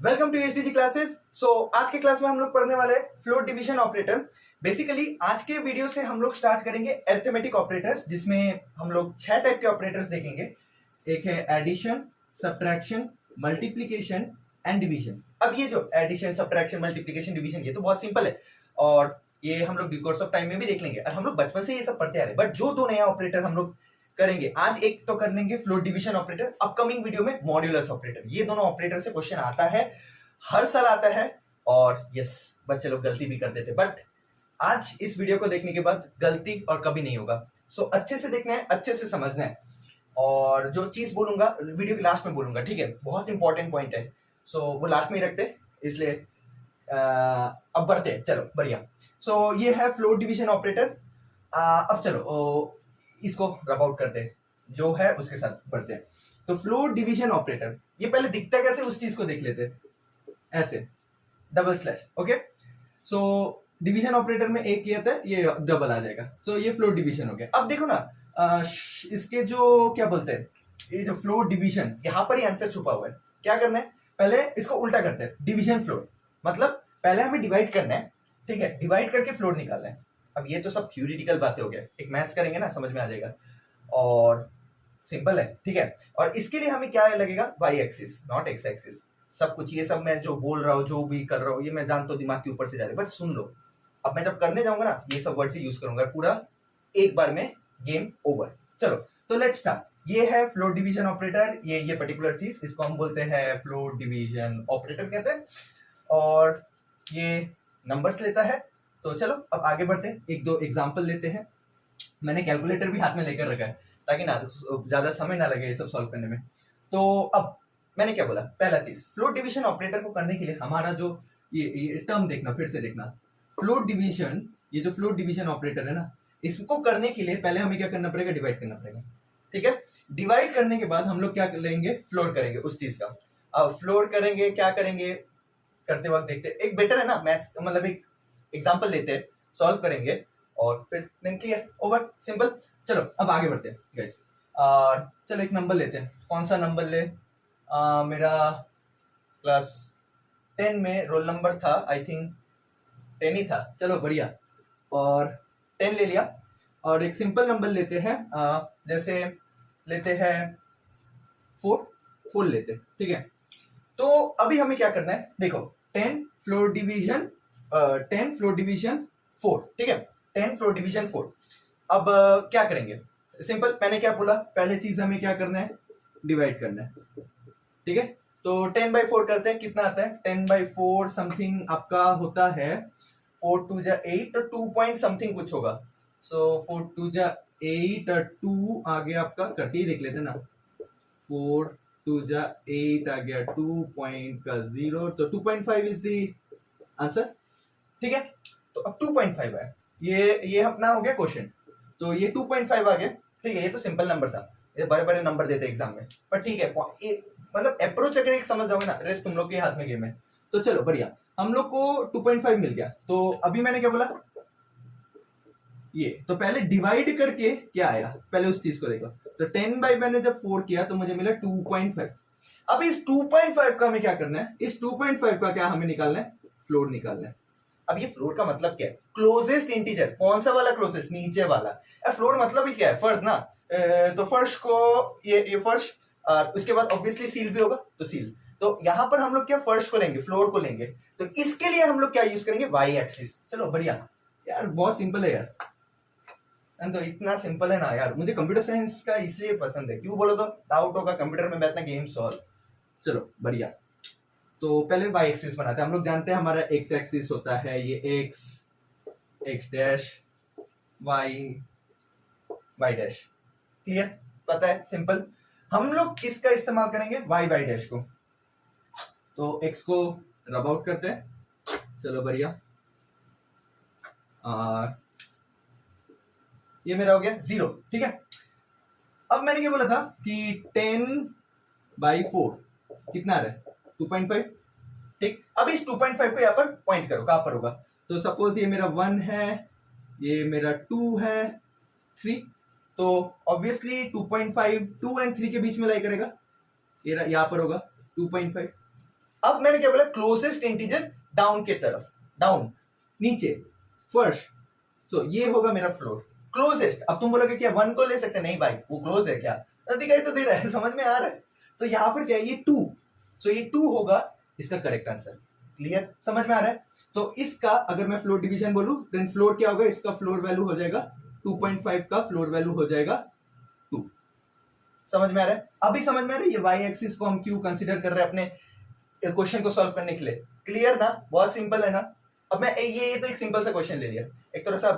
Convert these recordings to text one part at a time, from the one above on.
Welcome to HDG classes. So आज के class में हम लोग पढ़ने वाले फ्लोट डिवीजन ऑपरेटर। बेसिकली आज के वीडियो से हम लोग स्टार्ट करेंगे अरिथमेटिक ऑपरेटर्स, जिसमें हम लोग 6 टाइप के ऑपरेटर्स देखेंगे। एक है addition, subtraction, multiplication and division. अब ये जो एडिशन, सब्ट्रैक्शन, मल्टीप्लीकेशन, डिवीजन, ये तो बहुत सिंपल है और ये हम लोग ड्यू कोर्स ऑफ टाइम में भी देख लेंगे और हम लोग बचपन से ये सब पढ़ते आ रहे हैं। बट जो दो नया ऑपरेटर हम लोग करेंगे आज, एक तो कर लेंगे float division operator, upcoming video में मॉड्यूलस ऑपरेटर। ये दोनों ऑपरेटर से क्वेश्चन आता है, हर साल आता है और यस, बच्चे लोग गलती भी कर देते, बट आज इस वीडियो को देखने के बाद गलती और कभी नहीं होगा। सो अच्छे से देखना है, अच्छे से समझना है और जो चीज बोलूंगा वीडियो के लास्ट में बोलूंगा, ठीक है? बहुत इंपॉर्टेंट पॉइंट है, सो वो लास्ट में ही रखते, इसलिए अब बढ़ते हैं। चलो बढ़िया। सो ये है फ्लोट डिवीजन ऑपरेटर। अब चलो इसको रब आउट करते हैं, जो है उसके साथ बढ़ते हैं। तो फ्लोट डिवीजन ऑपरेटर ये पहले दिखता कैसे उस चीज को देख लेते हैं, ऐसे double slash. Okay, so division operator में एक किया था, ये डबल आ जाएगा, तो ये फ्लोट डिवीजन हो गया। अब देखो ना, इसके जो क्या बोलते हैं, ये जो फ्लोट डिवीजन, यहां पर ही आंसर छुपा हुआ है। क्या करना है, पहले इसको उल्टा करते हैं, डिवीजन फ्लोट, मतलब पहले हमें डिवाइड करना है, ठीक है? डिवाइड करके फ्लोट निकालना है। अब ये तो सब थ्योरेटिकल बातें हो गया, एक मैथ्स करेंगे ना समझ में आ जाएगा और सिंपल है, ठीक है? और इसके लिए हमें क्या लगेगा, y axis not x axis. सब कुछ ये सब मैं जो बोल रहा हूँ, जो भी कर रहा हूँ, ये मैं जानता हूँ दिमाग के ऊपर से जा रहा है, बट सुन लो, अब मैं जब करने जाऊंगा ना, ये सब वर्ड से यूज करूंगा, पूरा एक बार में गेम ओवर। चलो तो लेट्स स्टार्ट। ये है फ्लोट डिवीजन ऑपरेटर, ये पर्टिकुलर चीज, इसको हम बोलते हैं फ्लोट डिवीजन ऑपरेटर कहते हैं, और ये नंबर्स लेता है। तो चलो अब आगे बढ़ते हैं, एक दो एग्जाम्पल लेते हैं। मैंने कैलकुलेटर भी हाथ में लेकर रखा है ताकि ना ज्यादा समय ना लगे ये सब सॉल्व करने में। तो अब मैंने क्या बोला, पहला चीज, फ्लोट डिवीजन ऑपरेटर को करने के लिए हमारा जो ये टर्म देखना, फिर से देखना, फ्लोट डिवीजन, ये जो फ्लोट डिवीजन ऑपरेटर है ना, इसको करने के लिए पहले हमें क्या करना पड़ेगा, डिवाइड करना पड़ेगा, ठीक है? डिवाइड करने के बाद हम लोग क्या लेंगे, फ्लोट करेंगे उस चीज का। अब फ्लोट करेंगे, क्या करेंगे करते वक्त देखते हैं, एक बेटर है ना मैथ्स, मतलब एक एग्जाम्पल लेते हैं, सॉल्व करेंगे और फिर देन क्लियर, ओवर, सिंपल। चलो अब आगे बढ़ते हैं गाइस। चलो एक नंबर लेते हैं, कौन सा नंबर ले? मेरा क्लास 10 में रोल नंबर था, आई थिंक 10 ही था। चलो बढ़िया, और 10 ले लिया और एक सिंपल नंबर लेते हैं, जैसे लेते हैं 4 लेते हैं, ठीक है? तो अभी हमें क्या करना है, देखो 10 फ्लोर डिवीजन 10 फ्लोर डिवीजन 4, ठीक है? 10 फ्लोर डिवीजन 4। अब क्या करेंगे, सिंपल, मैंने क्या बोला, पहले चीज हमें क्या करना है, डिवाइड करना है, ठीक है? तो 10/4 करते हैं, कितना आता है 10/4 समथिंग आपका होता है 4 2 जा 8, तो 2 पॉइंट समथिंग कुछ होगा। सो 4 2 जा 8 और 2 आगे आपका करके ही देख लेते ना, 4 2 जा 8 आ गया 2 पॉइंट का 0, तो 2.5 इज द आंसर, ठीक है? तो अब 2.5 है, ये अपना हो गया क्वेश्चन, तो ये 2.5 आ गया, ठीक है? ये तो सिंपल नंबर था, ये बड़े बड़े नंबर देते एग्जाम में, पर ठीक है, मतलब अप्रोच अगर एक समझ जाओगे ना, रेस्ट तुम लोग के हाथ में गेम है। तो चलो बढ़िया, हम लोग को 2.5 मिल गया। तो अभी मैंने क्या बोला, ये तो पहले डिवाइड करके क्या आया, पहले उस चीज को देखो। तो 10 बाई मैंने जब 4 किया तो मुझे मिला 2.5। अब इस 2.5 का हमें क्या करना है, इस 2.5 का क्या हमें निकालना है, फ्लोट निकालना है। अब ये फ्लोट का मतलब क्या है, क्लोजेस्ट इंटीजर, कौन सा वाला क्लोजेस्ट, नीचे वाला। फ्लोट मतलब ही क्या है, फर्स्ट ना, तो फर्स्ट को ये फर्स्ट, उसके बाद ऑब्वियसली सील भी होगा, तो सील। तो यहां पर हम लोग क्या फर्स्ट को लेंगे, फ्लोर को लेंगे, तो इसके लिए हम लोग क्या यूज करेंगे, वाई एक्सिस। चलो बढ़िया यार, बहुत सिंपल है यार, तो इतना सिंपल है ना यार, मुझे कंप्यूटर साइंस का इसलिए पसंद है, क्यों बोलो तो डाउट होगा कंप्यूटर में बैठना, गेम सॉल्व। चलो बढ़िया, तो पहले वाई एक्सिस बनाते हैं। हम लोग जानते हैं हमारा एक्स एक्सिस होता है ये x dash y dash, clear, पता है, सिंपल। हम लोग किसका इस्तेमाल करेंगे, वाई डैश को। तो एक्स को रब आउट करते हैं, चलो बढ़िया। ये मेरा हो गया 0, ठीक है? अब मैंने क्या बोला था कि 10/4 कितना आ रहा है, 2.5, ठीक? अब इस 2.5 को यहाँ पर पॉइंट करो, कहां पर होगा? तो सपोज ये मेरा 1 है, ये मेरा 2 है, 3, तो ऑब्वियसली 2.5 2 और 3 के बीच में लाई करेगा, ये यहाँ पर होगा 2.5, अब मैंने क्या बोला, क्लोजेस्ट इंटीजर डाउन के तरफ, डाउन नीचे फर्स्ट, सो ये होगा मेरा फ्लोर क्लोजेस्ट। अब तुम बोलोगे क्या 1 को ले सकते, नहीं भाई वो क्लोज है क्या, दिखाई तो दे रहा है, समझ में आ रहा है। तो यहाँ पर क्या है, ये 2, सो ये 2 होगा इसका करेक्ट आंसर। क्लियर, समझ में आ रहा है। तो इसका अगर मैं फ्लोर डिवीजन बोलूं देन फ्लोर क्या होगा, इसका फ्लोर वैल्यू हो जाएगा 2.5 का फ्लोर वैल्यू हो जाएगा 2। समझ में आ रहा है, अभी समझ में आ रहा है ये वाई एक्सिस को हम क्यों कंसीडर कर रहे हैं अपने क्वेश्चन को सॉल्व करने के लिए। क्लियर ना, बहुत सिंपल है ना। अब मैं ये तो एक सिंपल सा क्वेश्चन ले लिया, एक थोड़ा सा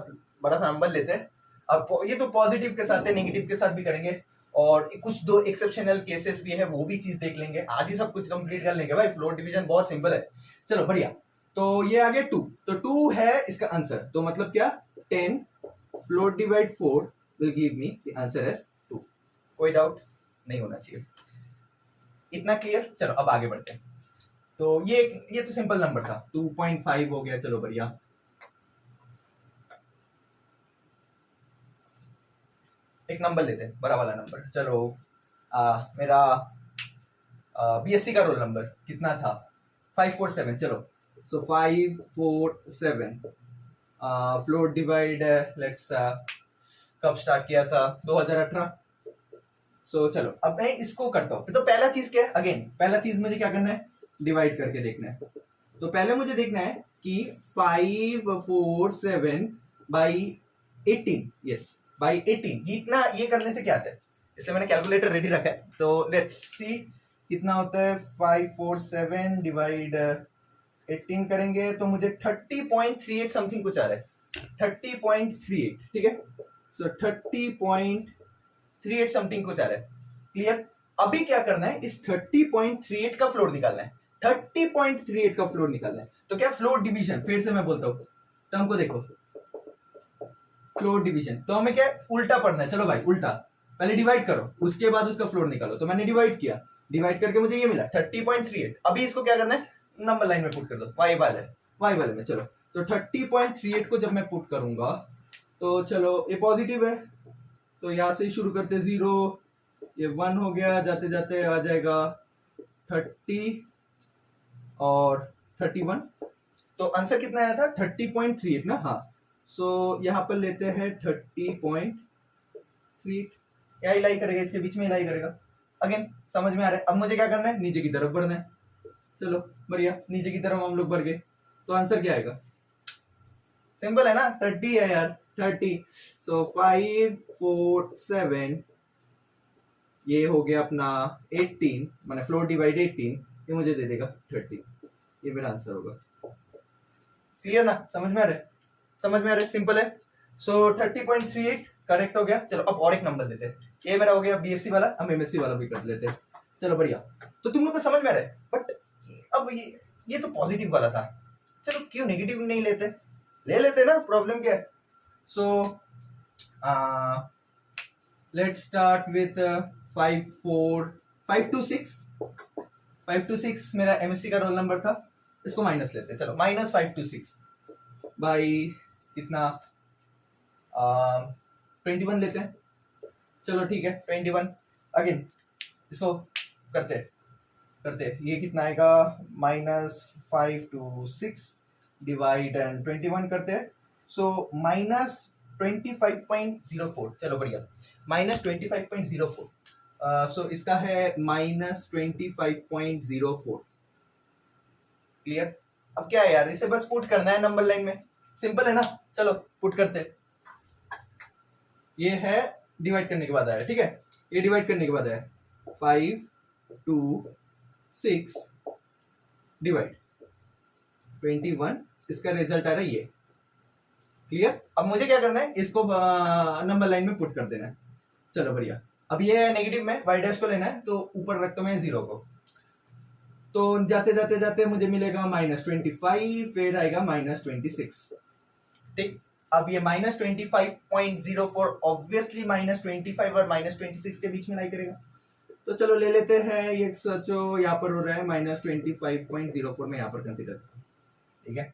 बड़ा सा नंबर लेते हैं। अब ये तो पॉजिटिव के साथ है, नेगेटिव के साथ भी करेंगे, और कुछ दो एक्सेप्शनल केसेस भी है, वो भी चीज देख लेंगे। आज ही सब कुछ कंप्लीट कर लेंगे भाई, फ्लोर डिवीजन बहुत सिंपल है। चलो बढ़िया, तो ये आ गया 2, तो 2 है इसका आंसर, तो मतलब क्या 10 floor divide 4 will give me the answer as 2। कोई डाउट नहीं होना चाहिए, इतना क्लियर। चलो अब आगे बढ़ते हैं। तो ये तो सिंपल नंबर था, 2.5 हो गया। चलो बढ़िया, एक नंबर लेते हैं, बड़ा वाला नंबर। चलो मेरा बीएससी का रोल नंबर कितना था, 547। चलो सो 547 फ्लोर डिवाइड लेट्स कब स्टार्ट किया था, 2018। सो चलो अब मैं इसको करता हूँ। तो पहला चीज क्या है, अगेन पहला चीज मुझे क्या करना है, डिवाइड करके देखना है। तो पहले मुझे देखना है कि 547 बाई 18, यस बाई 18, इतना ये करने से क्या आता है, इसलिए मैंने कैलकुलेटर रेडी रखा है। तो लेट्स सी कितना होता है, 547 डिवाइड 18 करेंगे तो मुझे 30.38 समथिंग कुछ आ रहा है, 30.38, ठीक है। सो 30.38 समथिंग कुछ आ रहा है। क्लियर, अभी क्या करना है, इस 30.38 का फ्लोर निकालना है, 30.38 का फ्लोर निकालना है। तो क्या फ्लोर डिवीजन, फिर से मैं बोलता हूं, तो हमको देखो फ्लोर डिवीजन, तो हमें क्या उल्टा पढ़ना है। चलो भाई उल्टा, पहले डिवाइड करो उसके बाद उसका फ्लोर निकालो। तो मैंने डिवाइड किया, डिवाइड करके मुझे ये मिला 30.38। अभी इसको क्या करना है, नंबर लाइन में पुट कर दो, वाई वाले में। चलो तो 30.38 को जब मैं पुट करूंगा तो चलो ये पॉजिटिव है, तो यहां से शुरू करते 0, ये 1 हो गया, जाते जाते आ जाएगा 30 और 31। तो आंसर कितना आया था, 30.38 ना। हाँ, सो यहाँ पर लेते हैं 30.38, क्या इलाई करेगा, इसके बीच में इलाई करेगा। अगेन समझ में आ रहा है। अब मुझे क्या करना है, नीचे की तरफ बढ़ना है। चलो बढ़िया, नीचे की तरफ हम लोग बढ़ गए, तो आंसर क्या आएगा, सिंपल है ना, 30 है यार, 30। सो 547 ये हो गया अपना 18, मैंने फ्लोर डिवाइड 18, ये मुझे दे देगा 30, ये मेरा आंसर होगा। क्लियर ना, समझ में आ रहा है, समझ में आ रहा है, सिंपल है। सो 30.38 करेक्ट हो गया। चलो अब और एक नंबर देते हैं, ये मेरा हो गया बीएससी वाला, हम एमएससी वाला भी कर लेते हैं। चलो बढ़िया, तो तुम लोग को समझ में आ रहा है। बट अब ये तो पॉजिटिव वाला था, चलो क्यों नेगेटिव नहीं लेते, ले लेते ना, प्रॉब्लम क्या है। सो लेट्स स्टार्ट विथ 526 मेरा एमएससी का रोल नंबर था, इसको माइनस लेते हैं। चलो माइनस 526 बाई कितना 21 लेते हैं। चलो ठीक है 21, अगेन इसको करते ये कितना आएगा, -526 डिवाइड 21 करते हैं। सो -25.04। चलो बढ़िया, -25.04। सो इसका है -25.04। क्लियर, अब क्या है यार, इसे बस पुट करना है नंबर लाइन में, सिंपल है ना। चलो पुट करते, ये है डिवाइड करने के बाद आया, ठीक है, ये डिवाइड करने के बाद आया 526 डिवाइड 21, इसका रिजल्ट आ रहा है ये। क्लियर, अब मुझे क्या करना है, इसको नंबर लाइन में पुट कर देना है। चलो बढ़िया, अब ये है नेगेटिव में वाई डैश को लेना है, तो ऊपर रखता हूं मैं 0 को, तो जाते जाते जाते मुझे मिलेगा -25, फिर आएगा -26, ठीक। अब ये -25.04 ऑब्वियसली -25 और -26 के बीच में लाई करेगा, तो चलो ले लेते हैं। ये सोचो यहाँ पर हो रहा है -25.04 में यहाँ पर कंसीडर, ठीक है।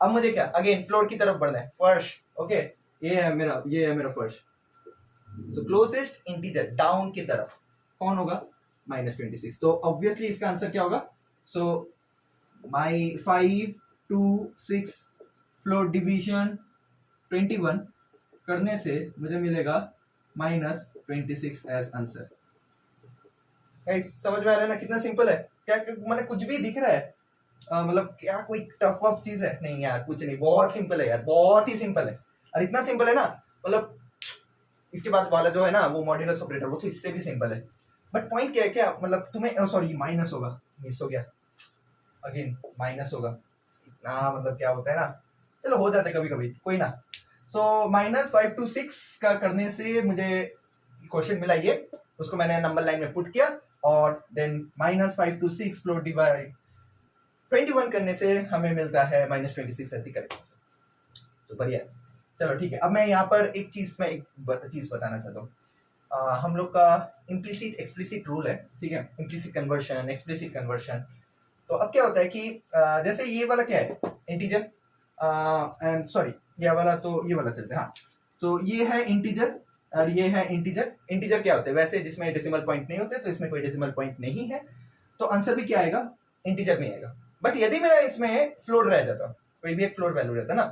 अब मुझे क्या, अगेन फ्लोर की तरफ बढ़ना है, फर्श, ओके, ये है मेरा फर्श। सो क्लोजेस्ट इंटीजर डाउन की तरफ कौन होगा, -26, तो ऑब्वियसली इसका आंसर क्या होगा। सो माई 5 to 6 फ्लोट डिवीजन 21 करने से मुझे मिलेगा -26 एज आंसर। समझ में आ रहा है ना कितना सिंपल है? क्या मैंने कुछ भी दिख रहा है? मतलब क्या कोई टफ वफ चीज है? नहीं यार, कुछ नहीं, बहुत सिंपल है यार, बहुत ही सिंपल है। और इतना सिंपल है ना, मतलब इसके बाद वाला जो है ना वो मॉड्यूलस ऑपरेटर, वो तो इससे भी सिंपल है। बट पॉइंट क्या है, क्या मतलब तुम्हें, सॉरी माइनस होगा, मिस हो गया, अगेन माइनस होगा। इतना मतलब क्या होता है ना, चलो हो जाता है कभी कभी, कोई ना। सो -5 to 6 का करने से मुझे क्वेश्चन मिला ये, उसको मैंने नंबर लाइन में पुट किया, और देन -5 to 6 फ्लोट डिवाइड 21 करने से हमें मिलता है -26, ऐसी करेक्ट। तो बढ़िया, चलो ठीक है। अब मैं यहाँ पर एक चीज बताना चाहता हूँ। हम लोग का इम्प्लिसिट एक्सप्लिसिट रूल है, ठीक है, इम्प्लिसिट कन्वर्शन, एक्सप्लिसिट कन्वर्शन। तो अब क्या होता है कि जैसे ये वाला क्या है, इंटीजर, एंड सॉरी ये वाला, तो ये वाला चलते हैं, हाँ। तो ये है इंटीजर और ये है इंटीजर। इंटीजर क्या होते हैं वैसे, जिसमें डेसिमल पॉइंट नहीं होते, तो इसमें कोई डेसिमल पॉइंट नहीं है, तो आंसर भी क्या आएगा, इंटीजर में आएगा। बट यदि मेरा इसमें फ्लोट रह जाता, कोई भी एक फ्लोट वैल्यू रहता ना,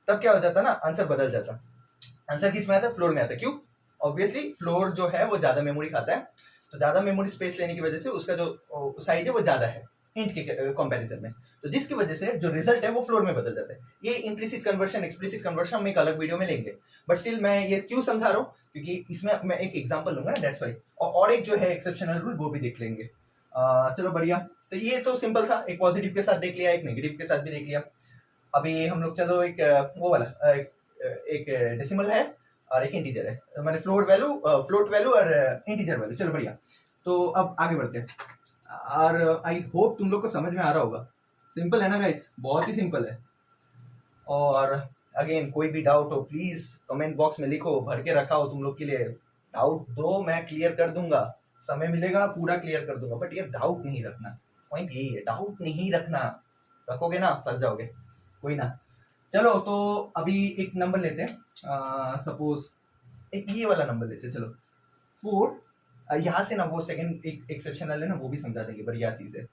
तब क्या हो जाता ना, आंसर बदल जाता। आंसर किस में आता है, फ्लोर में आता है। क्यों? ऑब्वियसली फ्लोर जो है वो ज्यादा मेमोरी खाता है, तो ज्यादा मेमोरी स्पेस लेने की वजह से उसका जो साइज है वो ज्यादा है इंट के कंपैरिजन में, तो जिसकी वजह से जो रिजल्ट है वो फ्लोर में बदल जाता है। ये इम्प्लिसिट कन्वर्शन एक्सप्लिसिट कन्वर्शन हम एक अलग वीडियो में लेंगे, बट स्टिल मैं ये क्यों समझा रहा हूँ, क्योंकि इसमें मैं एक एग्जांपल लूंगा ना, दैट्स व्हाई। और एक जो है एक्सेप्शनल रूल, वो भी देख लेंगे। चलो बढ़िया। तो ये तो सिंपल था, एक पॉजिटिव के साथ देख लिया, एक नेगेटिव के साथ भी देख लिया। अभी हम लोग चलो एक वो वाला एक डेसिमल है और एक इंटीजर है, मैंने फ्लोट वैल्यू और इंटीजर वैल्यू। चलो बढ़िया, तो अब आगे बढ़ते हैं, और आई होप तुम लोग को समझ में आ रहा होगा। सिंपल है ना गाइस, बहुत ही सिंपल है। और अगेन कोई भी डाउट हो प्लीज कमेंट बॉक्स में लिखो, भर के रखा हो तुम लोग के लिए। डाउट दो, मैं क्लियर कर दूंगा, समय मिलेगा पूरा क्लियर कर दूंगा, बट ये डाउट नहीं रखना, पॉइंट यही है, डाउट नहीं रखना। रखोगे ना फंस जाओगे, कोई ना। चलो तो अभी एक नंबर लेते हैं, सपोज एक ये वाला नंबर लेते हैं, चलो 4। यहाँ से ना वो सेकंड एक एक्सेप्शनल है ना, वो भी समझा देंगे, बढ़िया चीज है।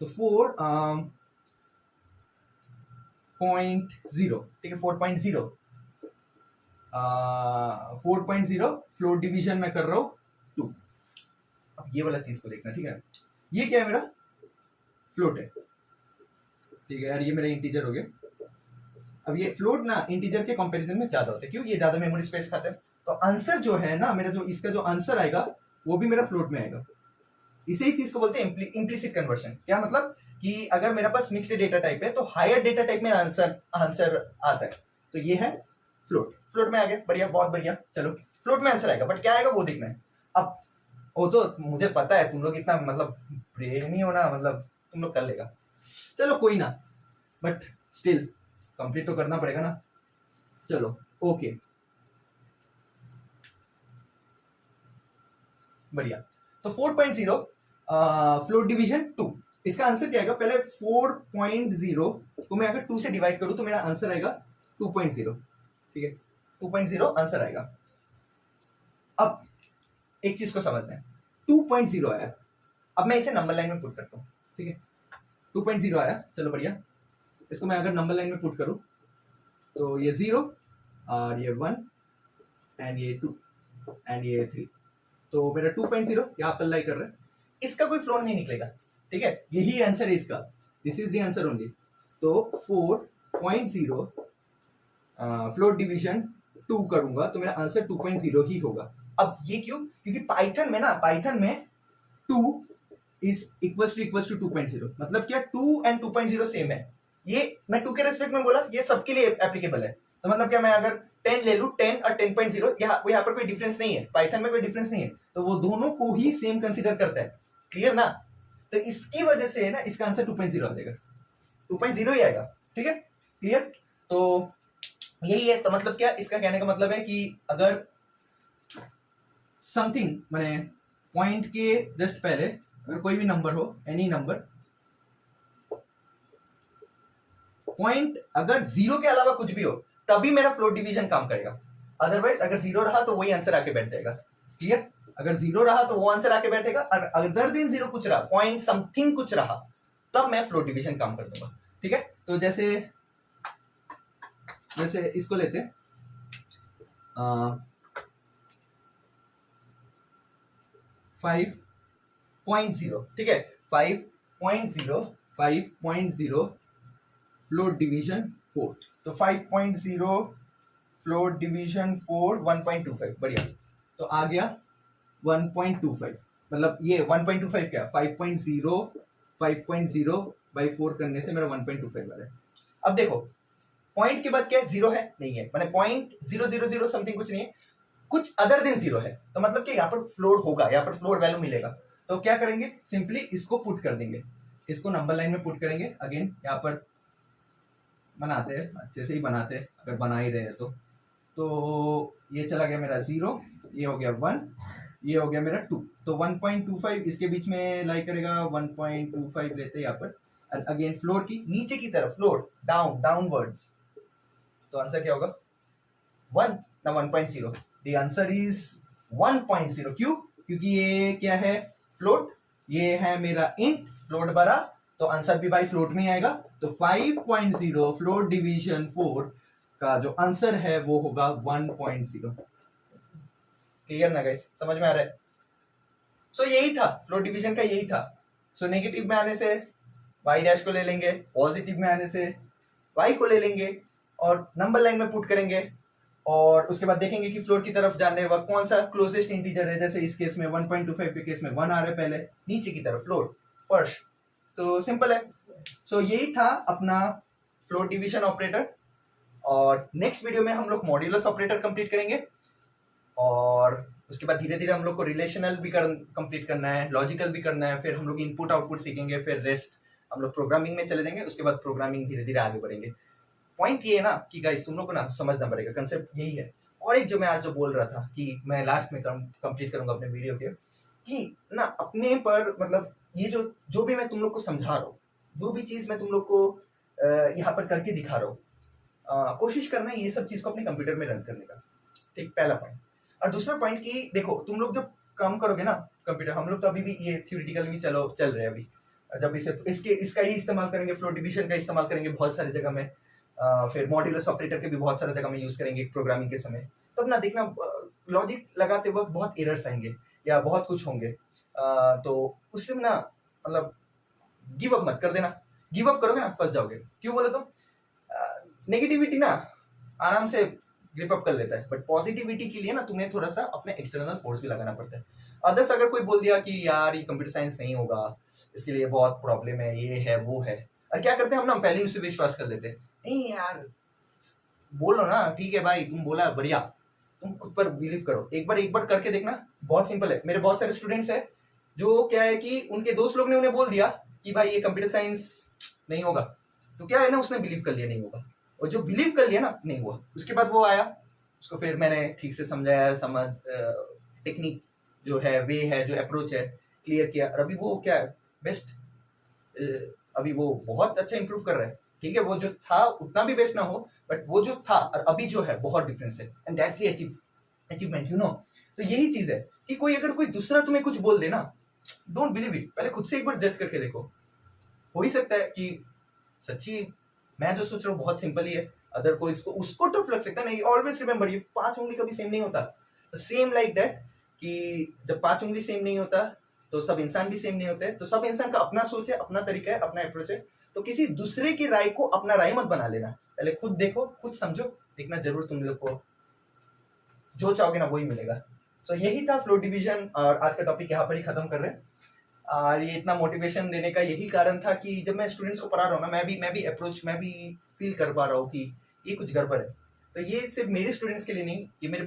तो 4.0, ठीक है, 4.0 फ्लोट डिवीजन में कर रहा हूँ 2। अब ये वाला चीज को देखना, ठीक है, ये क्या है, मेरा फ्लोट है, ठीक है यार, ये मेरा इंटीजर हो गया। अब ये फ्लोट ना इंटीजर के कंपैरिजन में ज्यादा होता है, क्यों, ये ज्यादा मेमोरी स्पेस खाता है। तो आंसर जो है ना मेरा, जो इसका जो आंसर आएगा वो भी मेरा फ्लोट में आएगा। इसी ही चीज को बोलते हैं इम्प्लिसिट कन्वर्शन। क्या मतलब कि अगर मेरे पास मिक्स्ड डेटा टाइप है, तो हायर डेटा टाइप में आंसर आता है, तो ये है फ्लोट में आ गया, बढ़िया, बहुत बढ़िया। चलो फ्लोट में आंसर आएगा, बट क्या आएगा वो देखना है। अब वो तो मुझे पता है, तुम लोग इतना मतलब ब्रेनी हो ना, मतलब तुम लोग कर लेगा, चलो कोई ना, बट स्टिल कंप्लीट तो करना पड़ेगा ना। चलो ओके, बढ़िया। तो 4.0 फ्लोट डिवीजन 2, इसका आंसर क्या आएगा, पहले 4.0 को मैं अगर 2 से डिवाइड करूं तो मेरा आंसर आएगा 2.0, ठीक है, 2.0 आंसर आएगा। अब एक चीज को समझना है, 2.0 आया, अब मैं इसे नंबर लाइन में पुट करता हूं, ठीक है, 2.0 आया, चलो बढ़िया। इसको मैं अगर नंबर लाइन में पुट करूं तो ये 0 और ये 1 एंड ये 2 एंड ये 3, तो मेरा 2.0 यहाँ पर लाई कर रहा है, इसका कोई फ्लोट नहीं निकलेगा, ठीक है, यही आंसर है इसका, this is the answer only. तो 4.0 फ्लोट डिवीजन 2 करूंगा तो मेरा आंसर 2.0 ही होगा। अब ये क्यों, क्योंकि पाइथन में 2 इज इक्वल टू 2.0, मतलब क्या 2 एंड 2.0 सेम है। ये मैं 2 के रेस्पेक्ट में बोला, ये सबके लिए एप्लीकेबल है। तो मतलब क्या, मैं अगर 10 ले लूं, 10 और 10.0, यहाँ पर कोई डिफरेंस नहीं है, पाइथन में कोई डिफरेंस नहीं है, तो वो दोनों को ही सेम कंसीडर करता है, क्लियर ना। तो इसकी वजह से ना इसका आंसर 2.0 आ जाएगा, 2.0 ही आएगा, ठीक है, क्लियर। तो यही है, तो मतलब क्या, इसका कहने का मतलब है कि अगर समथिंग मैंने पॉइंट के जस्ट पहले अगर कोई भी नंबर हो, एनी नंबर, पॉइंट अगर 0 के अलावा कुछ भी हो, तभी मेरा फ्लोट डिवीजन काम करेगा। अदरवाइज अगर 0 रहा तो वही आंसर आके बैठ जाएगा, क्लियर। अगर 0 रहा तो वो आंसर आके बैठेगा, और अदर दिन 0 कुछ रहा, पॉइंट समथिंग कुछ रहा, तब मैं फ्लोट डिवीजन काम कर दूंगा। ठीक है, तो जैसे इसको लेते हैं 5.0। ठीक है, 5.0 फ्लोट डिवीजन 4। तो 5.0 फ्लोट डिवीजन 4 1.25, बढ़िया। तो आ गया 1.25, मतलब ये 1.25 क्या 5.0 बाई 4 करने से मेरा 1.25 आ रहा है। अब देखो पॉइंट के बाद क्या है, जीरो है नहीं है, मैंने 0.000 समथिंग कुछ नहीं है, कुछ अदर देन जीरो है, तो मतलब कि यहाँ पर फ्लोर होगा, यहाँ पर फ्लोर वैल्यू मिलेगा। तो क्या करेंगे, सिंपली इसको पुट कर देंगे, इसको नंबर लाइन में पुट करेंगे। अगेन यहाँ पर बनाते हैं, अच्छे से ही बनाते हैं अगर बना ही रहे हैं तो ये चला गया मेरा 0, ये हो गया 1, ये हो गया मेरा 2। तो 1.25 इसके बीच में लाई करेगा, 1.25 लेते हैं यहाँ पर। अगेन फ्लोर की नीचे की तरफ, फ्लोर डाउनवर्ड्स, तो आंसर क्या होगा 1 ना 1.0। The answer is 1.0। क्यों, क्योंकि ये क्या है फ्लोट, ये है मेरा इंट, फ्लोट भरा तो आंसर भी बाई फ्लोट में आएगा। तो 5.0 फ्लोट डिवीजन 4 का जो आंसर है वो होगा 1.0। क्लियर ना गाइस, समझ में आ रहा है? सो यही था फ्लोट डिवीजन का, यही था। सो नेगेटिव में आने से y डैश को ले लेंगे, पॉजिटिव में आने से y को ले लेंगे और नंबर लाइन में पुट करेंगे, और उसके बाद देखेंगे कि फ्लोर की तरफ जाने वक्त कौन सा क्लोजेस्ट इंटीजर है। जैसे इस केस में 1.25 के केस में 1 आ रहा है पहले, नीचे की तरफ फ्लोर फर्स्ट, तो सिंपल है। सो यही था अपना फ्लोट डिवीजन ऑपरेटर, और नेक्स्ट वीडियो में हम लोग मॉड्यूलस ऑपरेटर कंप्लीट करेंगे, और उसके बाद धीरे धीरे हम लोग को रिलेशनल भी कंप्लीट करना है, लॉजिकल भी करना है, फिर हम लोग इनपुट आउटपुट सीखेंगे, फिर रेस्ट हम लोग प्रोग्रामिंग में चले जाएंगे, उसके बाद प्रोग्रामिंग धीरे धीरे आगे बढ़ेंगे। पॉइंट ये है ना कि गाइस तुम लोग को ना समझना पड़ेगा, कंसेप्ट यही है। और एक जो मैं आज जो बोल रहा था कि मैं लास्ट में कंप्लीट करूंगा अपने वीडियो के, कि ना अपने पर मतलब ये जो भी मैं तुम लोग को समझा रहा हूँ, जो भी चीज मैं तुम लोग को यहाँ पर करके दिखा रहा हूँ, कोशिश करना है ये सब चीज को अपने कंप्यूटर में रन करने का। ठीक, पहला पॉइंट। और दूसरा पॉइंट कि देखो तुम लोग जब काम करोगे ना कंप्यूटर, हम लोग तो अभी भी ये थियोरिटिकल भी चल रहे हैं अभी, जब इसका ही इस्तेमाल करेंगे, फ्लो डिवीजन का इस्तेमाल करेंगे बहुत सारी जगह में, फिर मॉड्यूलस ऑपरेटर के भी बहुत सारी जगह में यूज करेंगे प्रोग्रामिंग के समय। तब ना देखना लॉजिक लगाते वक्त बहुत एरर्स आएंगे या बहुत कुछ होंगे, तो उससे ना मतलब गिव अप मत कर देना। गिव अप करोगे ना फंस जाओगे। क्यों बोले तो नेगेटिविटी ना आराम से ग्रिप अप कर लेता है, बट पॉजिटिविटी के लिए ना तुम्हें थोड़ा सा अपने एक्सटर्नल फोर्स भी लगाना पड़ता है। अदर्स अगर कोई बोल दिया कि यार ये कंप्यूटर साइंस नहीं होगा, इसके लिए बहुत प्रॉब्लम है, ये है वो है, और क्या करते हैं हम ना पहले उससे विश्वास कर लेते हैं, नहीं यार बोलो ना, ठीक है भाई तुम बोला बढ़िया, तुम खुद पर बिलीव करो, एक बार करके देखना, बहुत सिंपल है। मेरे बहुत सारे स्टूडेंट्स है जो क्या है कि उनके दोस्त लोग ने उन्हें बोल दिया कि भाई ये कंप्यूटर साइंस नहीं होगा, तो क्या है ना उसने बिलीव कर लिया नहीं होगा, और जो बिलीव कर लिया ना नहीं हुआ, उसके बाद वो आया, उसको फिर मैंने ठीक से समझाया, टेक्निक जो है, वे है, जो अप्रोच है, क्लियर किया, और अभी वो क्या है बेस्ट, अभी वो बहुत अच्छा इंप्रूव कर रहा है। ठीक है, वो जो था उतना भी बेस्ट ना हो, बट वो जो था और अभी जो है बहुत डिफरेंस है, and that's the achievement, you know. तो यही चीज है कि कोई दूसरा तुम्हें कुछ बोल देना, डोंट बिलीव इट, पहले खुद से एक बार जज करके देखो। हो ही सकता है कि सच्ची मैं जो सोच रहा हूँ बहुत सिंपल ही है, अदर को उसको टफ लग सकता है। नहीं, ऑलवेज रिमेंबर ये 5 उंगली कभी सेम नहीं होता। तो सेम लाइक दैट कि जब 5 उंगली सेम नहीं होता तो सब इंसान भी सेम नहीं होते। तो सब इंसान का अपना सोच है, अपना तरीका है, अपना अप्रोच है। तो किसी दूसरे की राय को अपना राय मत बना लेना, पहले खुद देखो, खुद समझो, देखना जरूर तुम लोग को जो चाहोगे ना वही मिलेगा। तो यही था फ्लो डिवीजन, और आज का टॉपिक यहाँ पर ही खत्म कर रहे हैं। और ये इतना मोटिवेशन देने का यही कारण था कि जब मैं स्टूडेंट्स को पढ़ा रहा हूँ ना, मैं भी फील कर पा रहा हूँ कि ये कुछ गड़बड़ है। तो ये सिर्फ मेरे स्टूडेंट्स के लिए नहीं, ये मेरे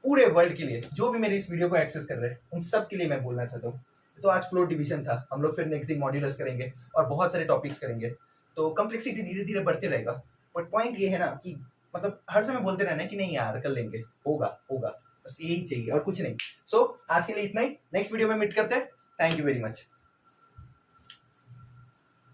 पूरे वर्ल्ड के लिए, जो भी मेरे इस वीडियो को एक्सेस कर रहे हैं उन सब के लिए मैं बोलना चाहता हूँ। तो आज फ्लो डिवीजन था, हम लोग फिर नेक्स्ट दिन मॉड्यूलस करेंगे और बहुत सारे टॉपिक्स करेंगे। तो कम्प्लेक्सिटी धीरे धीरे बढ़ते रहेगा, बट पॉइंट ये है ना कि मतलब हर समय बोलते रहना कि नहीं यार कर लेंगे, होगा, बस यही चाहिए और कुछ नहीं। सो आज के लिए इतना ही, नेक्स्ट वीडियो में मीट करते हैं। Thank you very much.